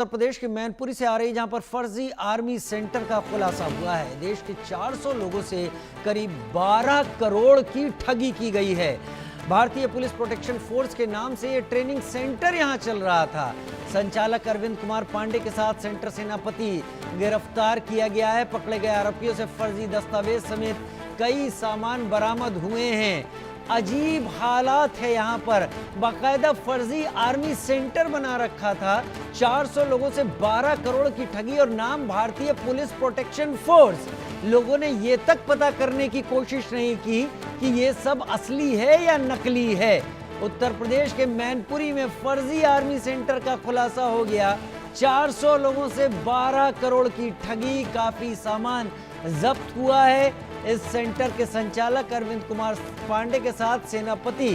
उत्तर प्रदेश के मैनपुरी से आ रही, जहां पर फर्जी आर्मी सेंटर का खुलासा हुआ है। देश के 400 लोगों से करीब 12 करोड़ की ठगी की गई है। भारतीय पुलिस प्रोटेक्शन फोर्स के नाम से ये ट्रेनिंग सेंटर यहां चल रहा था। संचालक अरविंद कुमार पांडे के साथ सेंटर सेनापति गिरफ्तार किया गया है। पकड़े गए आरोपियों से फर्जी दस्तावेज समेत कई सामान बरामद हुए हैं। अजीब हालात है यहाँ पर। बाकायदा फर्जी आर्मी सेंटर बना रखा था। 400 लोगों से 12 करोड़ की ठगी और नाम भारतीय पुलिस प्रोटेक्शन फोर्स। लोगों ने ये तक पता करने की कोशिश नहीं की कि ये सब असली है या नकली है। उत्तर प्रदेश के मैनपुरी में फर्जी आर्मी सेंटर का खुलासा हो गया। 400 लोगों से 12 करोड़ की ठगी, काफी सामान जब्त हुआ है। इस सेंटर के संचालक अरविंद कुमार पांडे के साथ सेनापति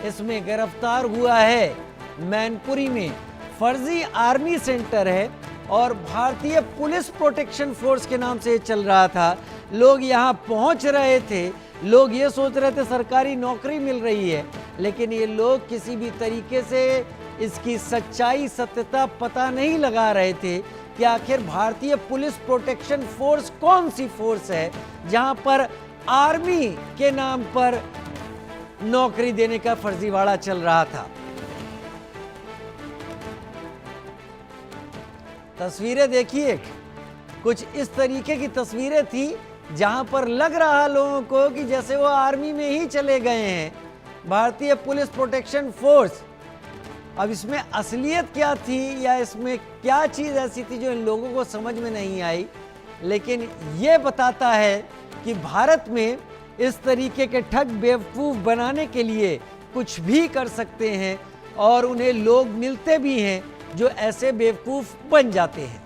इसमें गिरफ्तार हुआ है। मैनपुरी में फर्जी आर्मी सेंटर है और भारतीय पुलिस प्रोटेक्शन फोर्स के नाम से चल रहा था। लोग यहां पहुंच रहे थे, लोग ये सोच रहे थे सरकारी नौकरी मिल रही है, लेकिन ये लोग किसी भी तरीके से इसकी सच्चाई सत्यता पता नहीं लगा रहे थे कि आखिर भारतीय पुलिस प्रोटेक्शन फोर्स कौन सी फोर्स है जहां पर आर्मी के नाम पर नौकरी देने का फर्जीवाड़ा चल रहा था। तस्वीरें देखिए, कुछ इस तरीके की तस्वीरें थी जहां पर लग रहा लोगों को कि जैसे वो आर्मी में ही चले गए हैं। भारतीय पुलिस प्रोटेक्शन फोर्स। अब इसमें असलियत क्या थी या इसमें क्या चीज़ ऐसी थी जो इन लोगों को समझ में नहीं आई, लेकिन ये बताता है कि भारत में इस तरीके के ठग बेवकूफ़ बनाने के लिए कुछ भी कर सकते हैं और उन्हें लोग मिलते भी हैं जो ऐसे बेवकूफ़ बन जाते हैं।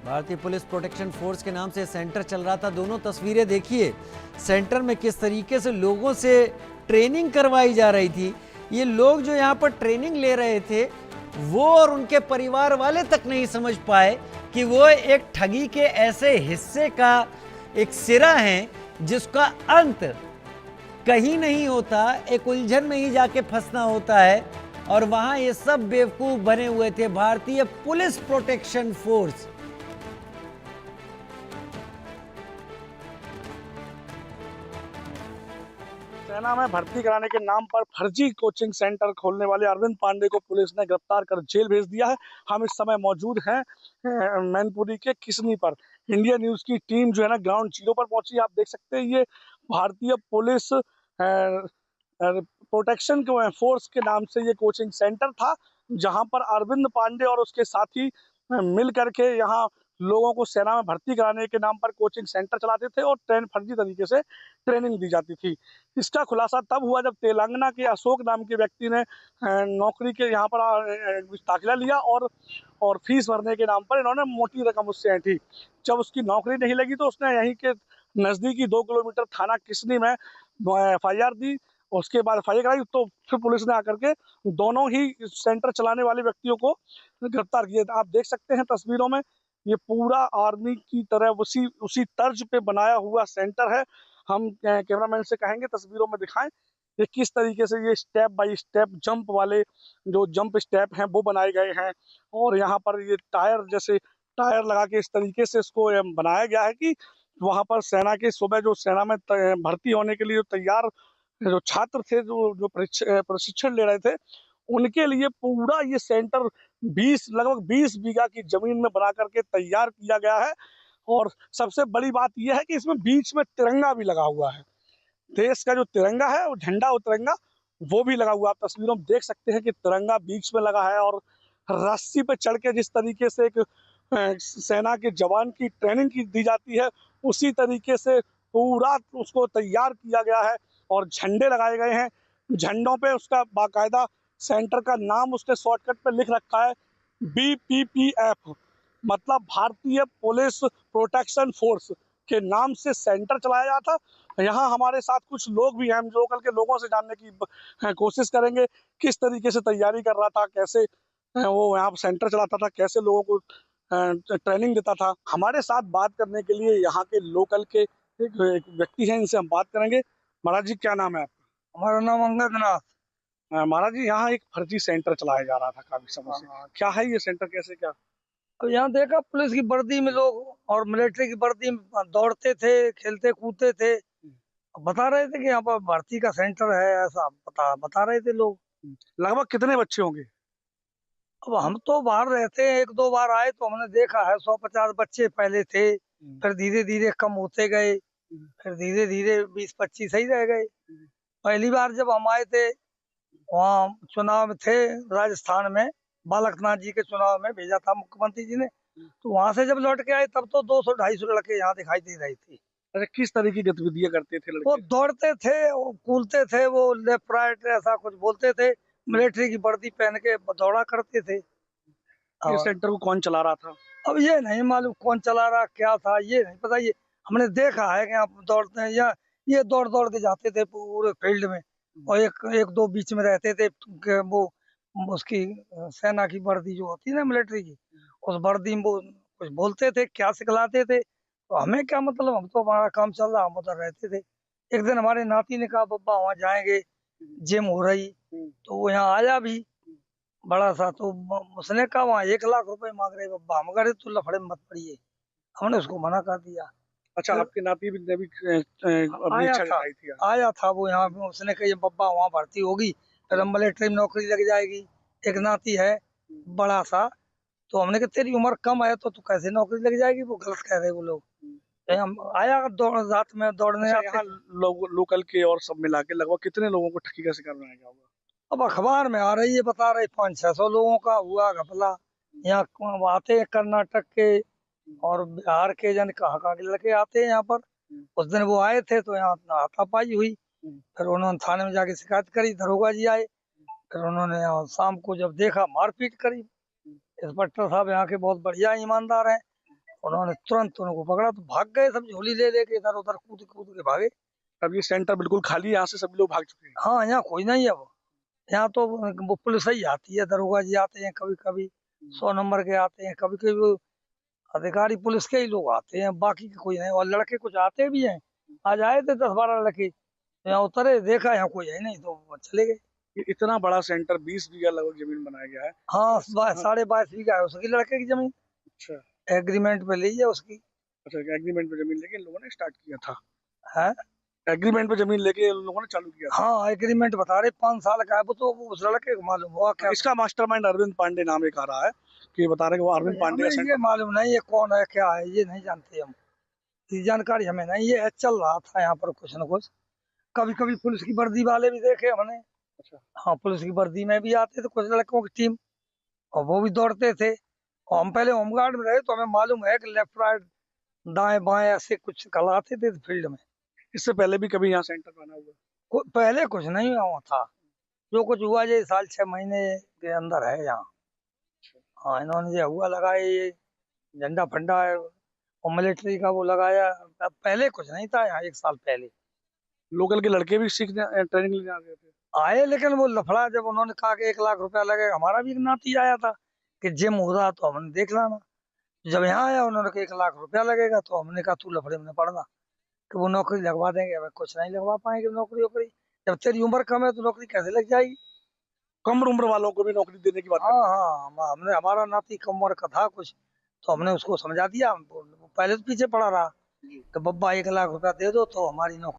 भारतीय पुलिस प्रोटेक्शन फोर्स के नाम से सेंटर चल रहा था। दोनों तस्वीरें देखिए, सेंटर में किस तरीके से लोगों से ट्रेनिंग करवाई जा रही थी। ये लोग जो यहाँ पर ट्रेनिंग ले रहे थे, वो और उनके परिवार वाले तक नहीं समझ पाए कि वो एक ठगी के ऐसे हिस्से का एक सिरा है जिसका अंत कहीं नहीं होता, एक उलझन में ही जाके फंसना होता है। और वहाँ ये सब बेवकूफ़ बने हुए थे भारतीय पुलिस प्रोटेक्शन फोर्स। सेना में भर्ती कराने के नाम पर फर्जी कोचिंग सेंटर खोलने वाले अरविंद पांडे को पुलिस ने गिरफ्तार कर जेल भेज दिया है। हम इस समय मौजूद हैं मैनपुरी के किसनी पर। इंडिया न्यूज़ की टीम जो है ना ग्राउंड जीरो पर पहुंची। आप देख सकते हैं ये भारतीय पुलिस प्रोटेक्शन फोर्स के नाम से ये कोचिंग सेंटर था, जहां पर अरविंद पांडे और उसके साथी मिल करके यहाँ लोगों को सेना में भर्ती कराने के नाम पर कोचिंग सेंटर चलाते थे और फर्जी तरीके से ट्रेनिंग दी जाती थी। इसका खुलासा तब हुआ जब तेलंगाना के अशोक नाम के व्यक्ति ने नौकरी के यहाँ पर दाखिला लिया और फीस भरने के नाम पर इन्होंने मोटी रकम उससे ऐंठी। जब उसकी नौकरी नहीं लगी तो उसने यहीं के नज़दीकी 2 किलोमीटर थाना किसनी में FIR दी। उसके बाद FIR कराई तो फिर पुलिस ने आकर के दोनों ही सेंटर चलाने वाले व्यक्तियों को गिरफ्तार किया। आप देख सकते हैं तस्वीरों में, ये पूरा आर्मी की तरह उसी तर्ज पे बनाया हुआ सेंटर है। हम कैमरामैन से कहेंगे तस्वीरों में दिखाएं ये किस तरीके से ये स्टेप बाय स्टेप जंप वाले जो जंप स्टेप हैं वो बनाए गए हैं। और यहाँ पर ये टायर लगा के इस तरीके से इसको बनाया गया है कि वहाँ पर सेना के सुबह जो सेना में भर्ती होने के लिए जो तैयार जो छात्र थे जो प्रशिक्षण ले रहे थे, उनके लिए पूरा ये सेंटर लगभग 20 बीघा की जमीन में बना करके तैयार किया गया है। और सबसे बड़ी बात यह है कि इसमें बीच में तिरंगा भी लगा हुआ है। देश का जो तिरंगा है वो झंडा और तिरंगा वो भी लगा हुआ। आप तस्वीरों में देख सकते हैं कि तिरंगा बीच में लगा है और रस्सी पे चढ़ के जिस तरीके से एक सेना के जवान की ट्रेनिंग की दी जाती है, उसी तरीके से पूरा उसको तैयार किया गया है और झंडे लगाए गए हैं। झंडों पे उसका बाकायदा सेंटर का नाम उसने शॉर्टकट पे लिख रखा है BPPF, मतलब भारतीय पुलिस प्रोटेक्शन फोर्स के नाम से सेंटर चलाया जाता। यहाँ हमारे साथ कुछ लोग भी हैं, हम लोकल के लोगों से जानने की कोशिश करेंगे किस तरीके से तैयारी कर रहा था, कैसे वो यहाँ सेंटर चलाता था, कैसे लोगों को ट्रेनिंग देता था। हमारे साथ बात करने के लिए यहाँ के लोकल के एक व्यक्ति है, इनसे हम बात करेंगे। महाराज जी, क्या नाम है आपका? हमारा नाम अंगद नाथ। महाराज जी, यहाँ एक फर्जी सेंटर चलाया जा रहा था काफी समय से। क्या है ये सेंटर, कैसे क्या? अब यहाँ देखा पुलिस की वर्दी में लोग और मिलिट्री की वर्दी में दौड़ते थे, खेलते कूदते थे। बता रहे थे कि यहाँ पर भर्ती का सेंटर है, ऐसा बता रहे थे लोग। लगभग कितने बच्चे होंगे? अब हम तो बाहर रहते हैं, एक दो बार आए तो हमने देखा है 150 बच्चे पहले थे, फिर धीरे धीरे कम होते गए, फिर धीरे धीरे 20-25 ही रह गए। पहली बार जब हम आए थे वहाँ चुनाव में थे राजस्थान में, बालकनाथ जी के चुनाव में भेजा था मुख्यमंत्री जी ने, तो वहां से जब लौट के आए तब तो 200-250 लड़के यहाँ दिखाई दे रहे थे। अच्छा, किस तरह की गतिविधियां करते थे वो लड़के? दौड़ते थे, वो कूदते थे, वो लेफ्ट राइट ऐसा कुछ बोलते थे, मिलिट्री की वर्दी पहन के दौड़ा करते थे। ये और सेंटर को कौन चला रहा था? अब ये नहीं मालूम कौन चला रहा, क्या था ये नहीं पता। ये हमने देखा है कि आप दौड़ते हैं या ये दौड़ दौड़ के जाते थे पूरे फील्ड में, और एक एक दो बीच में रहते थे कि वो उसकी सेना की वर्दी जो होती है ना मिलिट्री की, उस वर्दी में वो कुछ बोलते थे, क्या सिखलाते थे, तो हमें क्या मतलब, हम तो हमारा काम चल रहा, हम उधर रहते थे। एक दिन हमारे नाती ने कहा बब्बा वहाँ जाएंगे, जिम हो रही, तो वो यहाँ आया भी बड़ा सा, तो उसने कहा वहाँ 1 लाख रुपए मांग रहे बब्बा। हम कह तो लफड़े में मत पड़िए, हमने उसको मना कर दिया। अच्छा, फिर आपके नाती ने भी अपनी आया इच्छा था जताई थी? आया था वो यहाँ पे, उसने कहा ये बब्बा वहाँ भर्ती होगी, फिर हम मिलिट्री में नौकरी लग जाएगी। एक नाती है बड़ा सा, तो हमने कहा तेरी उम्र कम है तो तू कैसे नौकरी लग जाएगी, वो गलत कह रहे वो लोग। तो हम आया दौड़ रात में दौड़ने अच्छा, आते यहाँ थे। लोकल के और सब मिला के लगभग कितने लोगों को ठगी का शिकार बनाया गया होगा? अब अखबार में आ रही है, बता रहे 500-600 लोगों का हुआ घपला। यहाँ आते हैं कर्नाटक के और बिहार के, जन कहाँ कहाँ के लड़के आते हैं यहाँ पर। उस दिन वो आए थे तो यहाँ हाथापाई हुई, फिर उन्होंने थाने में जाके शिकायत करी, दरोगा जी आए, फिर उन्होंने यहाँ शाम को जब देखा मारपीट करी। इंस्पेक्टर साहब यहाँ के बहुत बढ़िया ईमानदार हैं, उन्होंने तुरंत उनको पकड़ा तो भाग गए सब, झोली ले लेके इधर उधर कूद कूद के भागे। अब ये सेंटर बिल्कुल खाली है, यहाँ से सभी लोग भाग चुके हैं? हाँ, यहाँ कोई नहीं है। वो यहाँ तो वो पुलिस ही आती है, दरोगा जी आते हैं कभी कभी, 100 नंबर के आते हैं, कभी कभी वो अधिकारी पुलिस के ही लोग आते हैं, बाकी के कोई नहीं। और लड़के कुछ आते भी हैं, आज आए थे 10-12 लड़के, तो यहाँ उतरे, देखा यहाँ कोई है नहीं तो वो चले गए। ये इतना बड़ा सेंटर, 20 बीघा लगभग जमीन बनाया गया है। हाँ, 22.5 बीघा है उसकी लड़के की जमीन, अच्छा। एग्रीमेंट पे ली है उसकी। अच्छा, एग्रीमेंट पे जमीन लेके इन लोगों ने स्टार्ट किया था? है, एग्रीमेंट पे जमीन लेके इन लोगों ने चालू किया था? हाँ एग्रीमेंट बता रहे 5 साल का है वो, तो उस लड़के को मालूम हुआ क्या। इसका मास्टरमाइंड अरविंद पांडे नाम एक आ रहा है, कि ये बता रहे हैं कि वो अरविंद पांडे का हमें ये सेंटर। मालूम नहीं है कौन है क्या है, ये नहीं जानते हम, ये जानकारी हमें नहीं। ये चल रहा था यहाँ पर कुछ न कुछ, कभी कभी पुलिस की वर्दी वाले भी देखे हमने। अच्छा। हाँ, पुलिस की वर्दी में भी आते थे कुछ लड़कों की टीम, और वो भी दौड़ते थे। और हम पहले होमगार्ड में रहे तो हमें मालूम है कि लेफ्ट राइट दाएं बाएं ऐसे कुछ कराते थे फील्ड में। इससे पहले भी कभी यहाँ सेंटर बना हुआ? पहले कुछ नहीं हुआ था, जो कुछ हुआ ये साल 6 महीने के अंदर है यहाँ। हाँ, इन्होंने ये हुआ लगाया, ये झंडा फंडा है और मिलिट्री का वो लगाया। अब पहले कुछ नहीं था यहाँ, 1 साल पहले लोकल के लड़के भी सीखने ट्रेनिंग लेने आ गए थे? आए, लेकिन वो लफड़ा जब उन्होंने कहा कि 1 लाख रुपया लगेगा, हमारा भी एक नाती आया था कि जिम हो रहा तो हमने देख लाना। जब यहाँ आया उन्होंने कहा 1 लाख रुपया लगेगा, तो हमने कहा तू लफड़े में न पड़ना कि वो नौकरी लगवा देंगे। हमें कुछ नहीं लगवा पाएंगे नौकरी वोकरी, जब तेरी उम्र कम है तो नौकरी कैसे लग जाएगी। कम उम्र वालों को भी नौकरी देने की बात हाँ हाँ, हमने, हमारा नाती कम उम्र का था कुछ, तो हमने उसको समझा दिया। वो पहले तो पीछे पड़ा रहा कि बब्बा 1 लाख रुपया दे दो तो हमारी नौकरी